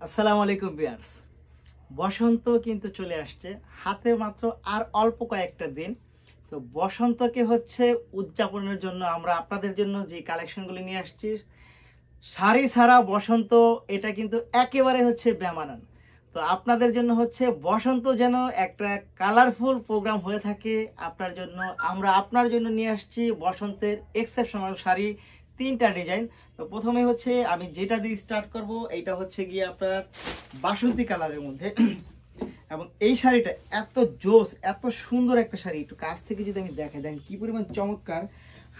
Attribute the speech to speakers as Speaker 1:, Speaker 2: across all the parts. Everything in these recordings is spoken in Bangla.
Speaker 1: আসসালামু আলাইকুম ভিউয়ার্স। বসন্ত কিন্তু চলে আসছে, হাতে মাত্র আর অল্প কয়েকটা দিন। তো বসন্তকে উদযাপনের জন্য আমরা আপনাদের জন্য যে কালেকশনগুলি নিয়ে আসছি, শাড়ি ছাড়া বসন্ত এটা কিন্তু একেবারে বেমানান। তো আপনাদের জন্য বসন্ত যেন একটা কালারফুল প্রোগ্রাম হয়ে থাকে, আমরা আপনার জন্য নিয়ে আসছি বসন্তের এক্সেপশনাল শাড়ি, তিনটা ডিজাইন। তো প্রথমে আমি যেটা দিয়ে স্টার্ট করব, এইটা গিয়ে আপনার বাসন্তী কালারের মধ্যে। এবং এই শাড়িটা এত জোস, এত সুন্দর একটা শাড়ি, একটু কাছ থেকে যদি আমি দেখাই, দেখেন কি পরিমাণ চমৎকার।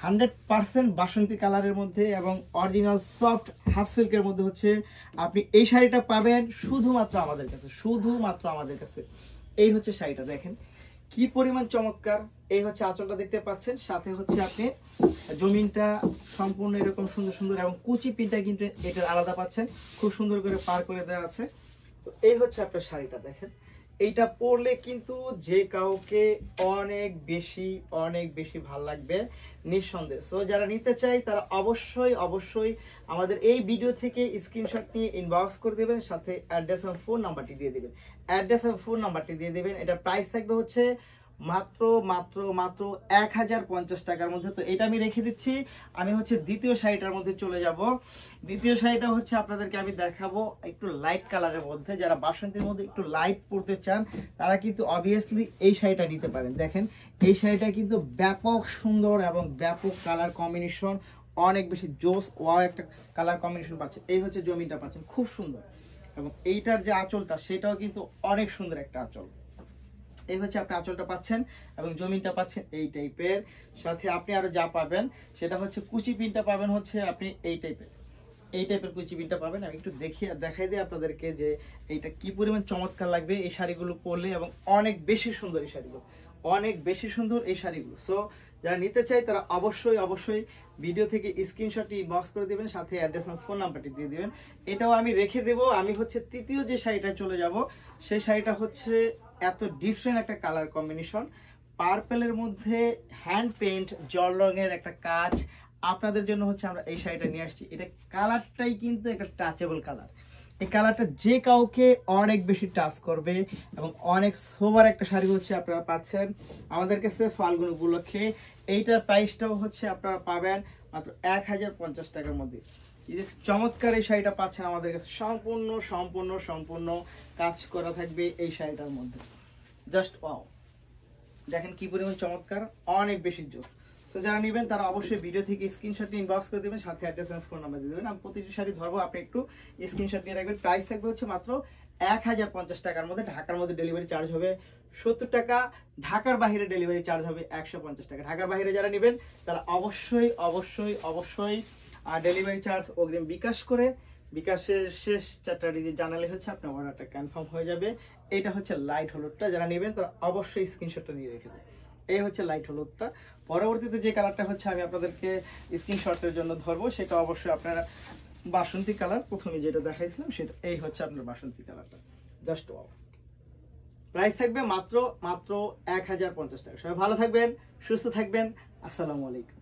Speaker 1: 100% বাসন্তী কালারের মধ্যে এবং অরিজিনাল সফট হাফ সিল্কের মধ্যে আপনি এই শাড়িটা পাবেন শুধুমাত্র আমাদের কাছে, শুধুমাত্র আমাদের কাছে। এই শাড়িটা দেখেন কি পরিমাণ চমৎকার। এই আঁচলটা দেখতে পাচ্ছেন, সাথে আপনি জমিনটা সম্পূর্ণ এরকম সুন্দর সুন্দর, এবং কুচি পিনটা কিন্তু এটার আলাদা পাচ্ছেন, খুব সুন্দর করে পার করে দেওয়া আছে। তো এই আপনার শাড়িটা দেখেন, এইটা পরলে কিন্তু যে কাউকে অনেক বেশি ভাল লাগবে নিঃসন্দেহে। সো যারা নিতে চাই তারা অবশ্যই আমাদের এই ভিডিও থেকে স্ক্রিনশট নিয়ে ইনবক্স করে দেবেন, সাথে অ্যাড্রেস এবং ফোন নাম্বারটি দিয়ে দেবেন। এটা প্রাইস থাকবে মাত্র মাত্র মাত্র 1050 টাকার মধ্যে। তো এটা আমি রেখে দিচ্ছি। আমি দ্বিতীয় শাড়িটার মধ্যে চলে যাব। দ্বিতীয় শাড়িটা আপনাদেরকে আমি দেখাবো একটু লাইট কালারের মধ্যে। যারা বাসন্তীর মধ্যে একটু লাইট পরতে চান তারা কিন্তু অবভিয়াসলি এই শাড়িটা নিতে পারেন। দেখেন এই শাড়িটা কিন্তু ব্যাপক সুন্দর এবং ব্যাপক কালার কম্বিনেশন, অনেক বেশি জোস ওয়াও একটা কালার কম্বিনেশন পাচ্ছেন। এই জমিনটা পাচ্ছেন খুব সুন্দর, এবং এইটার যে আঁচলটা সেটাও কিন্তু অনেক সুন্দর একটা আঁচল। এই আপনি আঁচলটা পাচ্ছেন এবং জমিনটা পাচ্ছেন এই টাইপের। সাথে আপনি আরো যা পাবেন সেটা কুচি পিনটা পাবেন আপনি এই টাইপের কুচি পিনটা পাবেন। আমি একটু দেখাই দিই আপনাদেরকে যে এইটা কি পরিমাণ চমৎকার লাগবে এই শাড়িগুলো পরলে, এবং অনেক বেশি সুন্দর এই শাড়িগুলো, সো যারা নিতে চাই তারা অবশ্যই ভিডিও থেকে স্ক্রিনশটটি ইনবক্স করে দিবেন, সাথে অ্যাড্রেস এবং ফোন নাম্বারটি দিয়ে দিবেন। এটাও আমি রেখে দেব। আমি তৃতীয় যে শাড়িটা চলে যাব, সেই শাড়িটা এত ডিফারেন্ট একটা কালার কম্বিনেশন, পার্পেলের মধ্যে হ্যান্ড পেইন্ট জল রঙের একটা কাজ। আপনাদের জন্য আমরা এই শাড়িটা নিয়ে আসছি। এটা কালারটাই কিন্তু একটা টাচেবল কালার। এই কালারটা যে কাউকে অনেক বেশি টাচ করবে, এবং অনেক সোবার একটা শাড়ি আপনারা পাচ্ছেন আমাদের কাছে ফাল্গুন উপলক্ষে। এইটার প্রাইসটাও আপনারা পাবেন মাত্র 1050 টাকার মধ্যে। এই যে চমৎকার এই শাড়িটা পাচ্ছেন আমাদের কাছে, সম্পূর্ণ কাজ করা থাকবে এই শাড়িটার মধ্যে। জাস্ট ওয়াও, দেখেন কি পরিমাণ চমৎকার, অনেক বেশি জোস। সো যারা নেবেন তারা অবশ্যই ভিডিও থেকে স্ক্রিনশট নিয়ে ইনবক্স করে দেবেন, সাথে অ্যাড্রেস এবং ফোন নাম্বার দিয়ে দেবেন। আমি প্রতিটি শাড়ি ধরবো, আপনি একটু স্ক্রিনশট নিয়ে রাখবেন। প্রাইস থাকবে মাত্র 1050 টাকার মধ্যে। ঢাকার মধ্যে ডেলিভারি চার্জ হবে 70 টাকা, ঢাকার বাইরে ডেলিভারি চার্জ হবে 150 টাকা। ঢাকার বাইরে যারা নেবেন তারা অবশ্যই ডেলিভারি চার্জ অগ্রিম বিকাশ করে, বিকাশের শেষ 4টা ডিজিট জানালে আপনার অর্ডারটা কনফার্ম হয়ে যাবে। এটা লাইট হলুদটা, যারা নেবেন তারা অবশ্যই স্ক্রিনশটটা নিয়ে রেখে দেবেন। এই লাইট হলুদটা। পরবর্তীতে যে কালারটা আমি আপনাদেরকে স্ক্রিনশটের জন্য ধরবো, সেটা অবশ্যই আপনারা বাসন্তী কালার, প্রথমে যেটা দেখাইছিলাম সেটা। এই আপনার বাসন্তী কালারটা, জাস্ট ওয়াও। প্রাইস থাকবে মাত্র 1050 টাকা। সবাই ভালো থাকবেন, সুস্থ থাকবেন। আসসালামু আলাইকুম।